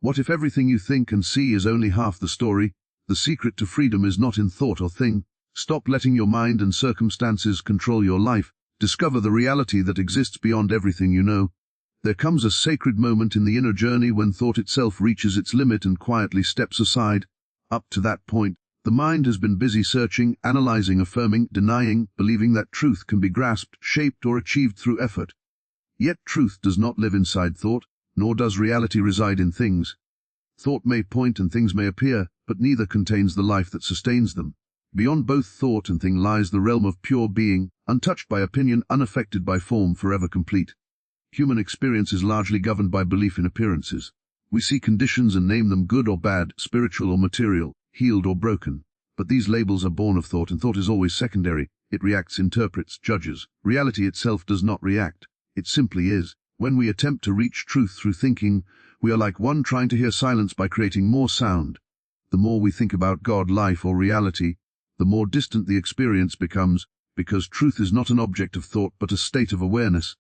What if everything you think and see is only half the story? The secret to freedom is not in thought or thing. Stop letting your mind and circumstances control your life. Discover the reality that exists beyond everything you know. There comes a sacred moment in the inner journey when thought itself reaches its limit and quietly steps aside. Up to that point, the mind has been busy searching, analyzing, affirming, denying, believing that truth can be grasped, shaped, or achieved through effort. Yet truth does not live inside thought, nor does reality reside in things. Thought may point and things may appear, but neither contains the life that sustains them. Beyond both thought and thing lies the realm of pure being, untouched by opinion, unaffected by form, forever complete. Human experience is largely governed by belief in appearances. We see conditions and name them good or bad, spiritual or material, healed or broken. But these labels are born of thought, and thought is always secondary. It reacts, interprets, judges. Reality itself does not react. It simply is. When we attempt to reach truth through thinking, we are like one trying to hear silence by creating more sound. The more we think about God, life, or reality, the more distant the experience becomes, because truth is not an object of thought but a state of awareness.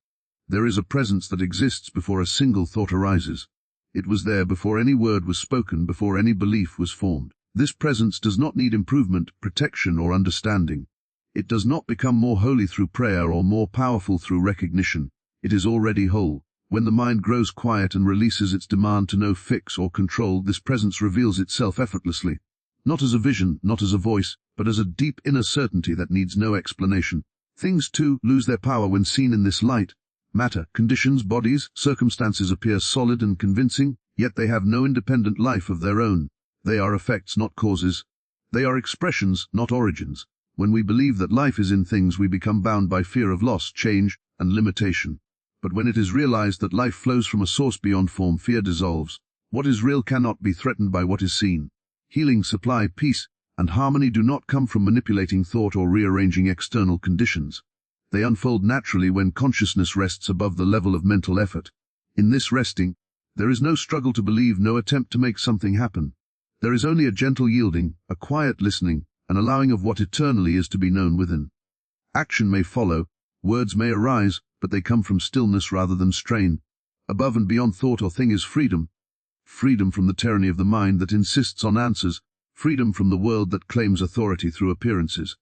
There is a presence that exists before a single thought arises. It was there before any word was spoken, before any belief was formed. This presence does not need improvement, protection, or understanding. It does not become more holy through prayer or more powerful through recognition. It is already whole. When the mind grows quiet and releases its demand to know, fix, or control, this presence reveals itself effortlessly. Not as a vision, not as a voice, but as a deep inner certainty that needs no explanation. Things, too, lose their power when seen in this light. Matter, conditions, bodies, circumstances appear solid and convincing, yet they have no independent life of their own. They are effects, not causes. They are expressions, not origins. When we believe that life is in things, we become bound by fear of loss, change, and limitation. But when it is realized that life flows from a source beyond form, fear dissolves. What is real cannot be threatened by what is seen. Healing, supply, peace, and harmony do not come from manipulating thought or rearranging external conditions. They unfold naturally when consciousness rests above the level of mental effort. In this resting, there is no struggle to believe, no attempt to make something happen. There is only a gentle yielding, a quiet listening, an allowing of what eternally is to be known within. Action may follow, words may arise, but they come from stillness rather than strain. Above and beyond thought or thing is freedom. Freedom from the tyranny of the mind that insists on answers, freedom from the world that claims authority through appearances.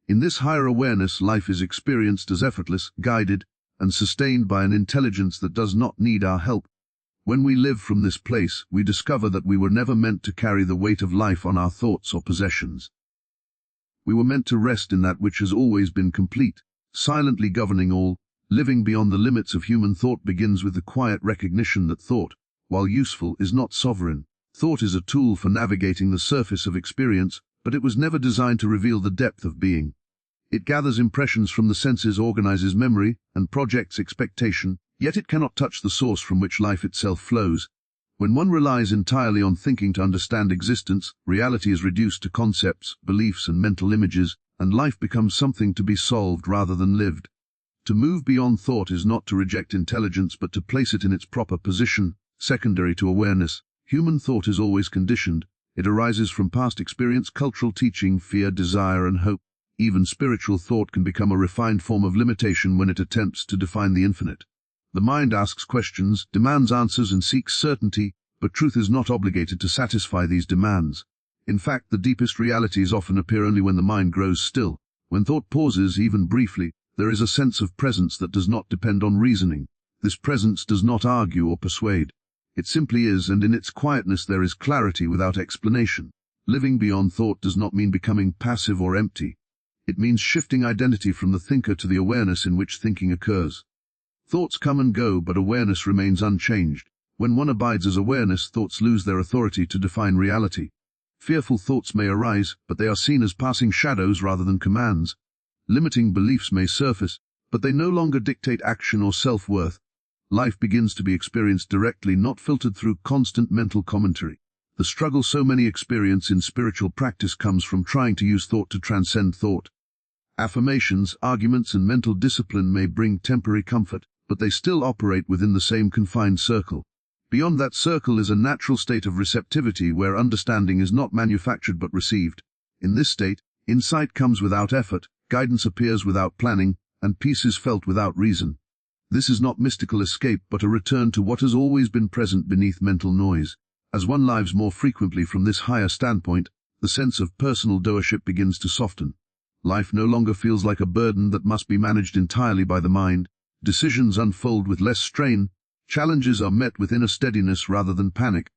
In this higher awareness, life is experienced as effortless, guided, and sustained by an intelligence that does not need our help. When we live from this place, we discover that we were never meant to carry the weight of life on our thoughts or possessions. We were meant to rest in that which has always been complete, silently governing all. Living beyond the limits of human thought begins with the quiet recognition that thought, while useful, is not sovereign. Thought is a tool for navigating the surface of experience, but it was never designed to reveal the depth of being. It gathers impressions from the senses, organizes memory, and projects expectation, yet it cannot touch the source from which life itself flows. When one relies entirely on thinking to understand existence, reality is reduced to concepts, beliefs, and mental images, and life becomes something to be solved rather than lived. To move beyond thought is not to reject intelligence but to place it in its proper position, secondary to awareness. Human thought is always conditioned. It arises from past experience, cultural teaching, fear, desire, and hope. Even spiritual thought can become a refined form of limitation when it attempts to define the infinite. The mind asks questions, demands answers, and seeks certainty, but truth is not obligated to satisfy these demands. In fact, the deepest realities often appear only when the mind grows still. When thought pauses, even briefly, there is a sense of presence that does not depend on reasoning. This presence does not argue or persuade. It simply is, and in its quietness there is clarity without explanation. Living beyond thought does not mean becoming passive or empty. It means shifting identity from the thinker to the awareness in which thinking occurs. Thoughts come and go, but awareness remains unchanged. When one abides as awareness, thoughts lose their authority to define reality. Fearful thoughts may arise, but they are seen as passing shadows rather than commands. Limiting beliefs may surface, but they no longer dictate action or self-worth. Life begins to be experienced directly, not filtered through constant mental commentary. The struggle so many experience in spiritual practice comes from trying to use thought to transcend thought. Affirmations, arguments, and mental discipline may bring temporary comfort, but they still operate within the same confined circle. Beyond that circle is a natural state of receptivity where understanding is not manufactured but received. In this state, insight comes without effort, guidance appears without planning, and peace is felt without reason. This is not mystical escape but a return to what has always been present beneath mental noise. As one lives more frequently from this higher standpoint, the sense of personal doership begins to soften. Life no longer feels like a burden that must be managed entirely by the mind. Decisions unfold with less strain. Challenges are met with inner steadiness rather than panic.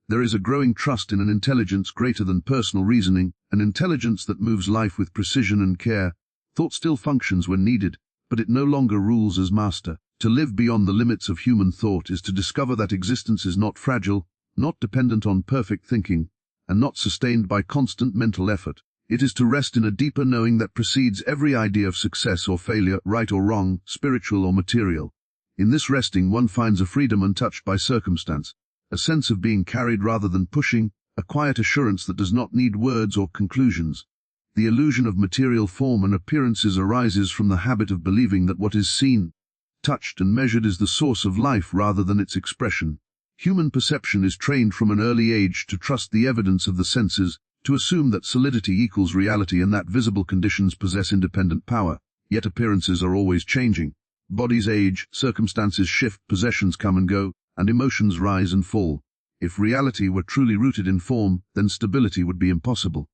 There is a growing trust in an intelligence greater than personal reasoning, an intelligence that moves life with precision and care. Thought still functions when needed, but it no longer rules as master. To live beyond the limits of human thought is to discover that existence is not fragile, not dependent on perfect thinking, and not sustained by constant mental effort. It is to rest in a deeper knowing that precedes every idea of success or failure, right or wrong, spiritual or material. In this resting one finds a freedom untouched by circumstance, a sense of being carried rather than pushing, a quiet assurance that does not need words or conclusions. The illusion of material form and appearances arises from the habit of believing that what is seen, touched and measured is the source of life rather than its expression. Human perception is trained from an early age to trust the evidence of the senses, to assume that solidity equals reality and that visible conditions possess independent power. Yet appearances are always changing. Bodies age, circumstances shift, possessions come and go, and emotions rise and fall. If reality were truly rooted in form, then stability would be impossible.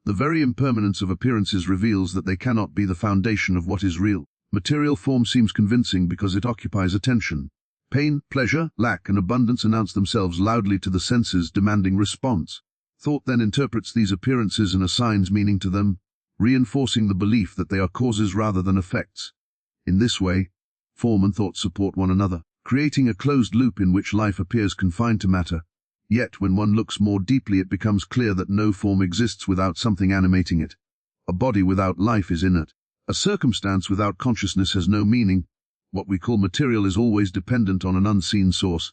The very impermanence of appearances reveals that they cannot be the foundation of what is real. Material form seems convincing because it occupies attention. Pain, pleasure, lack, and abundance announce themselves loudly to the senses, demanding response. Thought then interprets these appearances and assigns meaning to them, reinforcing the belief that they are causes rather than effects. In this way, form and thought support one another, creating a closed loop in which life appears confined to matter. Yet when one looks more deeply it becomes clear that no form exists without something animating it. A body without life is inert. A circumstance without consciousness has no meaning. What we call material is always dependent on an unseen source.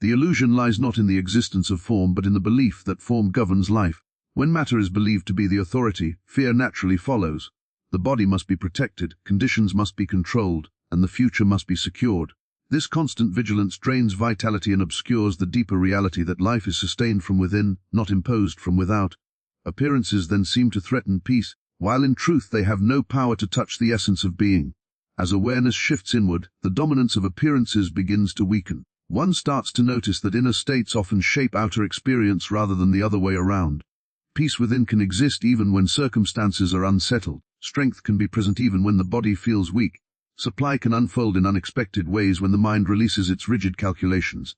The illusion lies not in the existence of form but in the belief that form governs life. When matter is believed to be the authority, fear naturally follows. The body must be protected, conditions must be controlled, and the future must be secured. This constant vigilance drains vitality and obscures the deeper reality that life is sustained from within, not imposed from without. Appearances then seem to threaten peace, while in truth they have no power to touch the essence of being. As awareness shifts inward, the dominance of appearances begins to weaken. One starts to notice that inner states often shape outer experience rather than the other way around. Peace within can exist even when circumstances are unsettled. Strength can be present even when the body feels weak. Supply can unfold in unexpected ways when the mind releases its rigid calculations.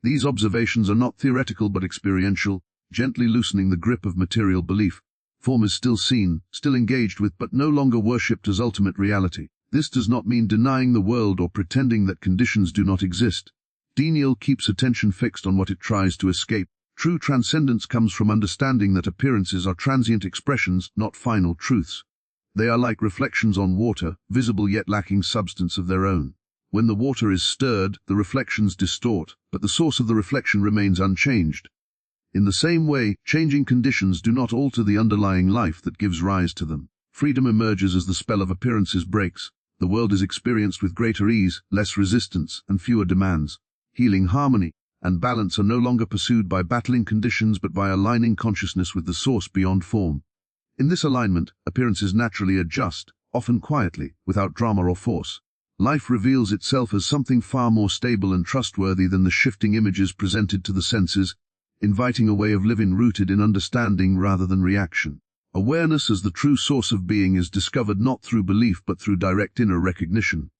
These observations are not theoretical but experiential, gently loosening the grip of material belief. Form is still seen, still engaged with, but no longer worshipped as ultimate reality. This does not mean denying the world or pretending that conditions do not exist. Denial keeps attention fixed on what it tries to escape. True transcendence comes from understanding that appearances are transient expressions, not final truths. They are like reflections on water, visible yet lacking substance of their own. When the water is stirred, the reflections distort, but the source of the reflection remains unchanged. In the same way, changing conditions do not alter the underlying life that gives rise to them. Freedom emerges as the spell of appearances breaks. The world is experienced with greater ease, less resistance, and fewer demands. Healing, harmony, and balance are no longer pursued by battling conditions but by aligning consciousness with the source beyond form. In this alignment, appearances naturally adjust, often quietly, without drama or force. Life reveals itself as something far more stable and trustworthy than the shifting images presented to the senses, inviting a way of living rooted in understanding rather than reaction. Awareness as the true source of being is discovered not through belief but through direct inner recognition.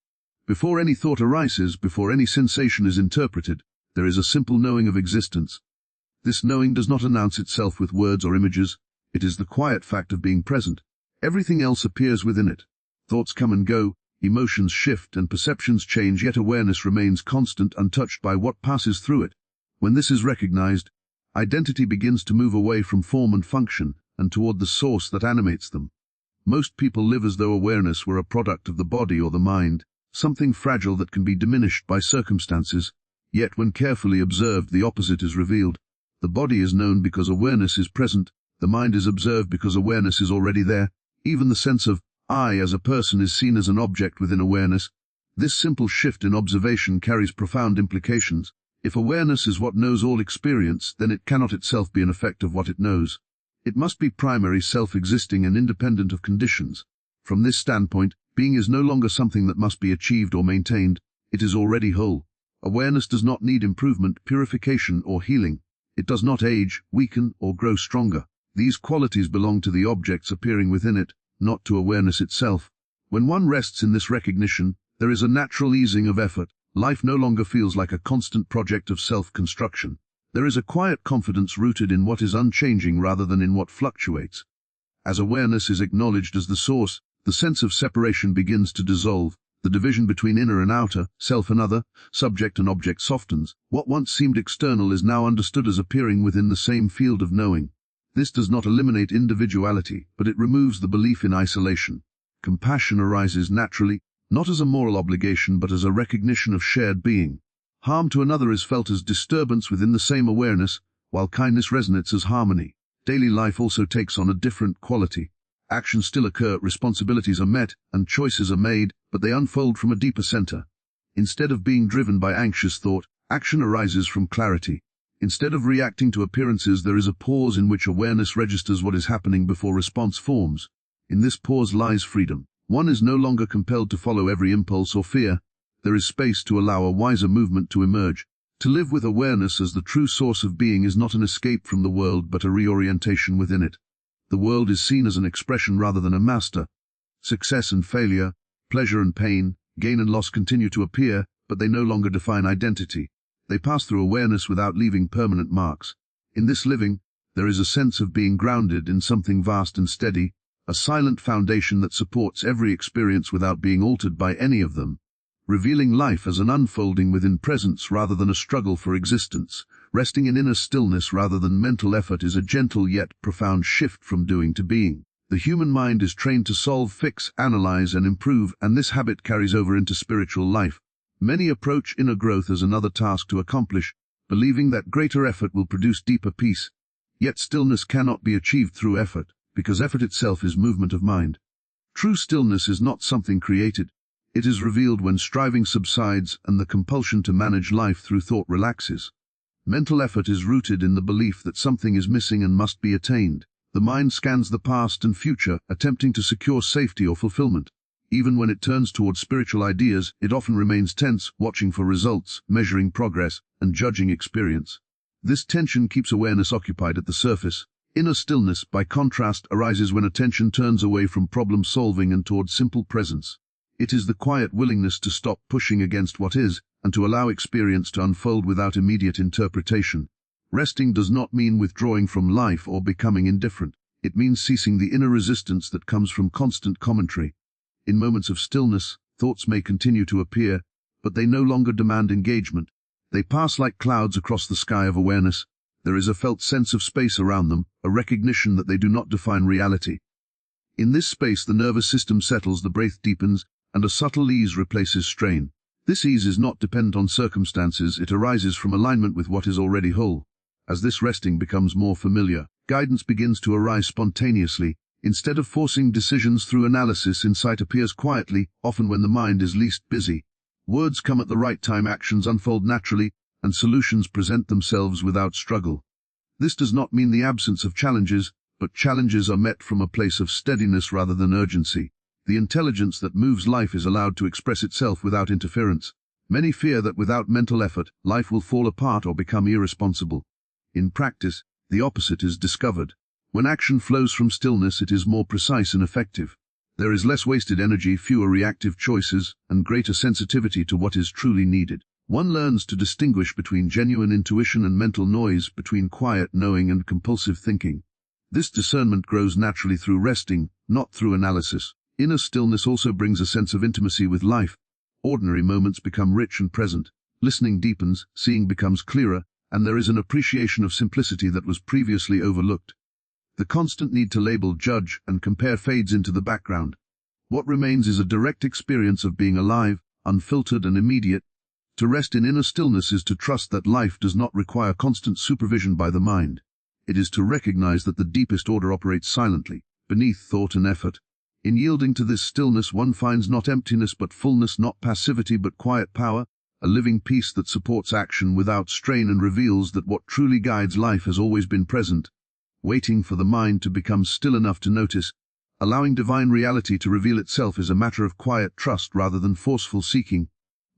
Before any thought arises, before any sensation is interpreted, there is a simple knowing of existence. This knowing does not announce itself with words or images. It is the quiet fact of being present. Everything else appears within it. Thoughts come and go, emotions shift and perceptions change, yet awareness remains constant, untouched by what passes through it. When this is recognized, identity begins to move away from form and function, and toward the source that animates them. Most people live as though awareness were a product of the body or the mind, something fragile that can be diminished by circumstances, yet when carefully observed the opposite is revealed. The body is known because awareness is present, the mind is observed because awareness is already there. Even the sense of I as a person is seen as an object within awareness. This simple shift in observation carries profound implications. If awareness is what knows all experience, then it cannot itself be an effect of what it knows. It must be primary, self-existing and independent of conditions. From this standpoint, being is no longer something that must be achieved or maintained. It is already whole. Awareness does not need improvement, purification, or healing. It does not age, weaken, or grow stronger. These qualities belong to the objects appearing within it, not to awareness itself. When one rests in this recognition, there is a natural easing of effort. Life no longer feels like a constant project of self-construction. There is a quiet confidence rooted in what is unchanging rather than in what fluctuates. As awareness is acknowledged as the source, the sense of separation begins to dissolve. The division between inner and outer, self and other, subject and object softens. What once seemed external is now understood as appearing within the same field of knowing. This does not eliminate individuality, but it removes the belief in isolation. Compassion arises naturally, not as a moral obligation but as a recognition of shared being. Harm to another is felt as disturbance within the same awareness, while kindness resonates as harmony. Daily life also takes on a different quality. Actions still occur, responsibilities are met, and choices are made, but they unfold from a deeper center. Instead of being driven by anxious thought, action arises from clarity. Instead of reacting to appearances, there is a pause in which awareness registers what is happening before response forms. In this pause lies freedom. One is no longer compelled to follow every impulse or fear. There is space to allow a wiser movement to emerge. To live with awareness as the true source of being is not an escape from the world but a reorientation within it. The world is seen as an expression rather than a master. Success and failure, pleasure and pain, gain and loss continue to appear, but they no longer define identity. They pass through awareness without leaving permanent marks. In this living, there is a sense of being grounded in something vast and steady, a silent foundation that supports every experience without being altered by any of them, revealing life as an unfolding within presence rather than a struggle for existence. Resting in inner stillness rather than mental effort is a gentle yet profound shift from doing to being. The human mind is trained to solve, fix, analyze, and improve, and this habit carries over into spiritual life. Many approach inner growth as another task to accomplish, believing that greater effort will produce deeper peace. Yet stillness cannot be achieved through effort, because effort itself is movement of mind. True stillness is not something created. It is revealed when striving subsides and the compulsion to manage life through thought relaxes. Mental effort is rooted in the belief that something is missing and must be attained. The mind scans the past and future, attempting to secure safety or fulfillment. Even when it turns towards spiritual ideas, it often remains tense, watching for results, measuring progress, and judging experience. This tension keeps awareness occupied at the surface. Inner stillness, by contrast, arises when attention turns away from problem-solving and towards simple presence. It is the quiet willingness to stop pushing against what is, and to allow experience to unfold without immediate interpretation. Resting does not mean withdrawing from life or becoming indifferent. It means ceasing the inner resistance that comes from constant commentary. In moments of stillness, thoughts may continue to appear, but they no longer demand engagement. They pass like clouds across the sky of awareness. There is a felt sense of space around them, a recognition that they do not define reality. In this space the nervous system settles, the breath deepens, and a subtle ease replaces strain. This ease is not dependent on circumstances, it arises from alignment with what is already whole. As this resting becomes more familiar, guidance begins to arise spontaneously. Instead of forcing decisions through analysis, insight appears quietly, often when the mind is least busy. Words come at the right time, actions unfold naturally, and solutions present themselves without struggle. This does not mean the absence of challenges, but challenges are met from a place of steadiness rather than urgency. The intelligence that moves life is allowed to express itself without interference. Many fear that without mental effort, life will fall apart or become irresponsible. In practice, the opposite is discovered. When action flows from stillness, it is more precise and effective. There is less wasted energy, fewer reactive choices, and greater sensitivity to what is truly needed. One learns to distinguish between genuine intuition and mental noise, between quiet knowing and compulsive thinking. This discernment grows naturally through resting, not through analysis. Inner stillness also brings a sense of intimacy with life. Ordinary moments become rich and present. Listening deepens, seeing becomes clearer, and there is an appreciation of simplicity that was previously overlooked. The constant need to label, judge, and compare fades into the background. What remains is a direct experience of being alive, unfiltered and immediate. To rest in inner stillness is to trust that life does not require constant supervision by the mind. It is to recognize that the deepest order operates silently, beneath thought and effort. In yielding to this stillness, one finds not emptiness but fullness, not passivity but quiet power, a living peace that supports action without strain and reveals that what truly guides life has always been present, waiting for the mind to become still enough to notice. Allowing divine reality to reveal itself is a matter of quiet trust rather than forceful seeking.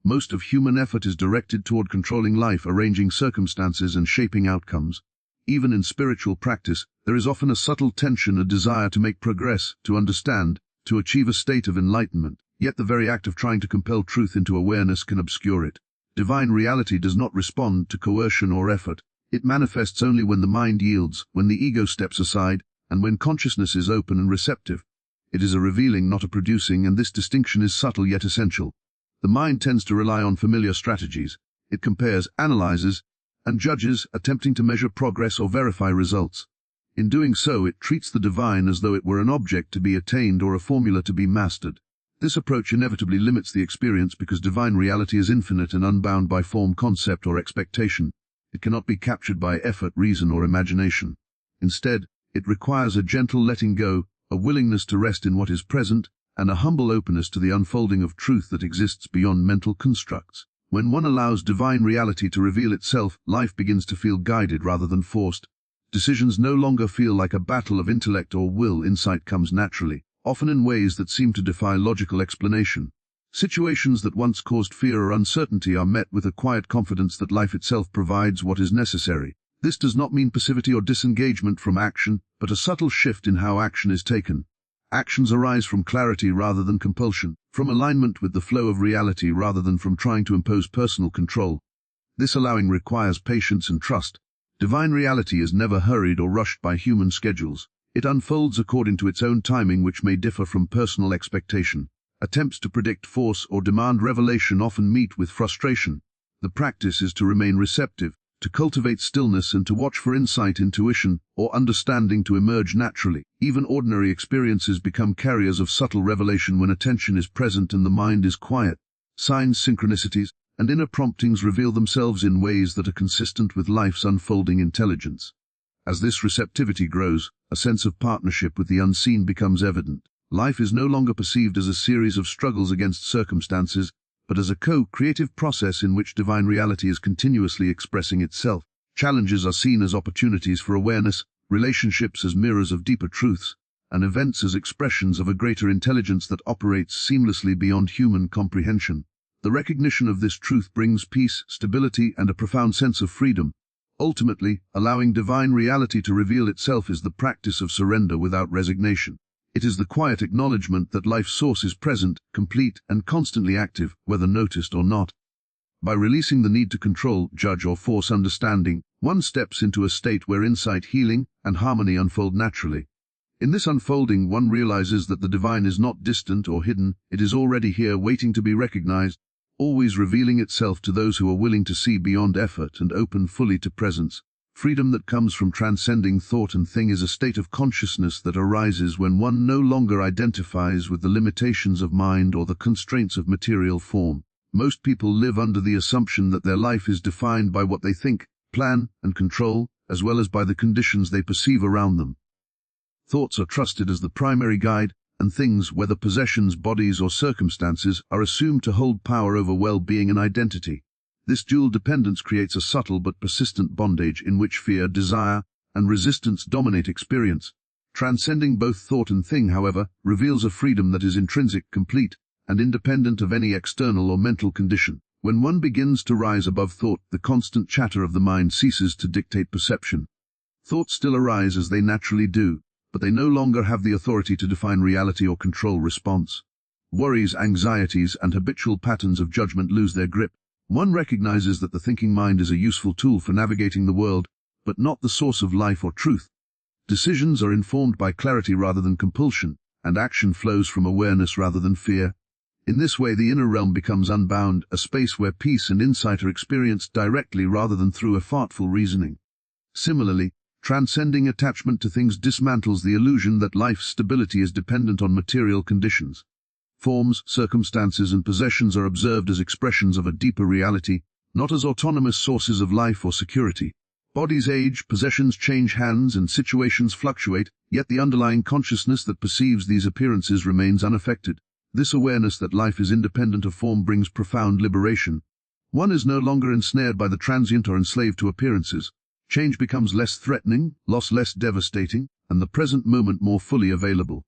Most of human effort is directed toward controlling life, arranging circumstances, and shaping outcomes. Even in spiritual practice, there is often a subtle tension, a desire to make progress, to understand, to achieve a state of enlightenment. Yet the very act of trying to compel truth into awareness can obscure it. Divine reality does not respond to coercion or effort. It manifests only when the mind yields, when the ego steps aside, and when consciousness is open and receptive. It is a revealing, not a producing, and this distinction is subtle yet essential. The mind tends to rely on familiar strategies. It compares, analyzes, and judges, attempting to measure progress or verify results. In doing so, it treats the divine as though it were an object to be attained or a formula to be mastered. This approach inevitably limits the experience because divine reality is infinite and unbound by form, concept, or expectation. It cannot be captured by effort, reason, or imagination. Instead, it requires a gentle letting go, a willingness to rest in what is present, and a humble openness to the unfolding of truth that exists beyond mental constructs. When one allows divine reality to reveal itself, life begins to feel guided rather than forced. Decisions no longer feel like a battle of intellect or will. Insight comes naturally, often in ways that seem to defy logical explanation. Situations that once caused fear or uncertainty are met with a quiet confidence that life itself provides what is necessary. This does not mean passivity or disengagement from action, but a subtle shift in how action is taken. Actions arise from clarity rather than compulsion, from alignment with the flow of reality rather than from trying to impose personal control. This allowing requires patience and trust. Divine reality is never hurried or rushed by human schedules. It unfolds according to its own timing, which may differ from personal expectation. Attempts to predict, force, or demand revelation often meet with frustration. The practice is to remain receptive, to cultivate stillness, and to watch for insight, intuition, or understanding to emerge naturally. Even ordinary experiences become carriers of subtle revelation when attention is present and the mind is quiet. Signs, synchronicities, and inner promptings reveal themselves in ways that are consistent with life's unfolding intelligence. As this receptivity grows, a sense of partnership with the unseen becomes evident. Life is no longer perceived as a series of struggles against circumstances, but as a co-creative process in which divine reality is continuously expressing itself. Challenges are seen as opportunities for awareness, relationships as mirrors of deeper truths, and events as expressions of a greater intelligence that operates seamlessly beyond human comprehension. The recognition of this truth brings peace, stability, and a profound sense of freedom. Ultimately, allowing divine reality to reveal itself is the practice of surrender without resignation. It is the quiet acknowledgement that life's source is present, complete, and constantly active, whether noticed or not. By releasing the need to control, judge, or force understanding, one steps into a state where insight, healing, and harmony unfold naturally. In this unfolding, one realizes that the divine is not distant or hidden. It is already here, waiting to be recognized, always revealing itself to those who are willing to see beyond effort and open fully to presence. Freedom that comes from transcending thought and thing is a state of consciousness that arises when one no longer identifies with the limitations of mind or the constraints of material form. Most people live under the assumption that their life is defined by what they think, plan, and control, as well as by the conditions they perceive around them. Thoughts are trusted as the primary guide, and things, whether possessions, bodies, or circumstances, are assumed to hold power over well-being and identity. This dual dependence creates a subtle but persistent bondage in which fear, desire, and resistance dominate experience. Transcending both thought and thing, however, reveals a freedom that is intrinsic, complete, and independent of any external or mental condition. When one begins to rise above thought, the constant chatter of the mind ceases to dictate perception. Thoughts still arise as they naturally do, but they no longer have the authority to define reality or control response. Worries, anxieties, and habitual patterns of judgment lose their grip. One recognizes that the thinking mind is a useful tool for navigating the world, but not the source of life or truth. Decisions are informed by clarity rather than compulsion, and action flows from awareness rather than fear. In this way, the inner realm becomes unbound, a space where peace and insight are experienced directly rather than through effortful reasoning. Similarly, transcending attachment to things dismantles the illusion that life's stability is dependent on material conditions. Forms, circumstances, and possessions are observed as expressions of a deeper reality, not as autonomous sources of life or security. Bodies age, possessions change hands, and situations fluctuate, yet the underlying consciousness that perceives these appearances remains unaffected. This awareness that life is independent of form brings profound liberation. One is no longer ensnared by the transient or enslaved to appearances. Change becomes less threatening, loss less devastating, and the present moment more fully available.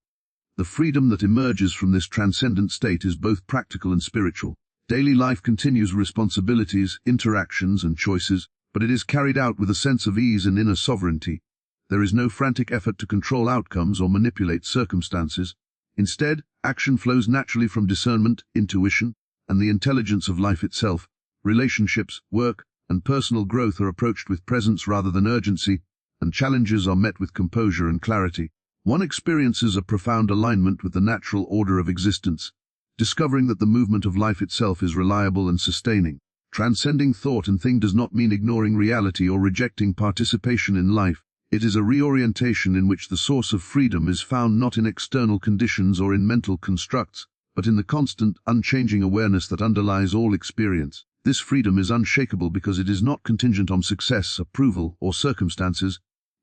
The freedom that emerges from this transcendent state is both practical and spiritual. Daily life continues with responsibilities, interactions, and choices, but it is carried out with a sense of ease and inner sovereignty. There is no frantic effort to control outcomes or manipulate circumstances. Instead, action flows naturally from discernment, intuition, and the intelligence of life itself. Relationships, work, and personal growth are approached with presence rather than urgency, and challenges are met with composure and clarity. One experiences a profound alignment with the natural order of existence, discovering that the movement of life itself is reliable and sustaining. Transcending thought and thing does not mean ignoring reality or rejecting participation in life. It is a reorientation in which the source of freedom is found not in external conditions or in mental constructs, but in the constant, unchanging awareness that underlies all experience. This freedom is unshakable because it is not contingent on success, approval, or circumstances.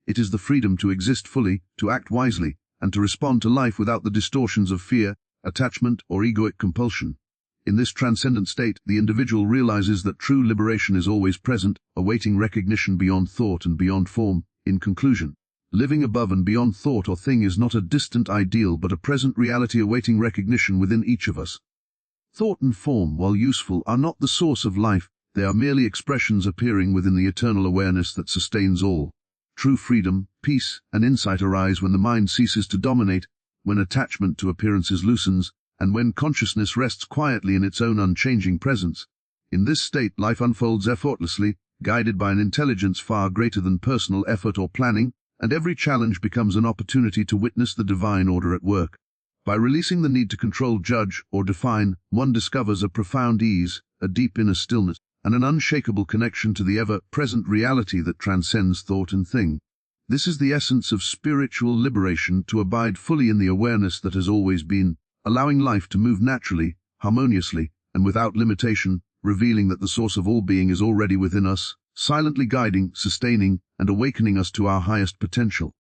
It is the freedom to exist fully, to act wisely, and to respond to life without the distortions of fear, attachment, or egoic compulsion. In this transcendent state, the individual realizes that true liberation is always present, awaiting recognition beyond thought and beyond form. In conclusion, living above and beyond thought or thing is not a distant ideal but a present reality awaiting recognition within each of us. Thought and form, while useful, are not the source of life. They are merely expressions appearing within the eternal awareness that sustains all. True freedom, peace, and insight arise when the mind ceases to dominate, when attachment to appearances loosens, and when consciousness rests quietly in its own unchanging presence. In this state, life unfolds effortlessly, guided by an intelligence far greater than personal effort or planning, and every challenge becomes an opportunity to witness the divine order at work. By releasing the need to control, judge, or define, one discovers a profound ease, a deep inner stillness, and an unshakable connection to the ever-present reality that transcends thought and thing. This is the essence of spiritual liberation, to abide fully in the awareness that has always been, allowing life to move naturally, harmoniously, and without limitation, revealing that the source of all being is already within us, silently guiding, sustaining, and awakening us to our highest potential.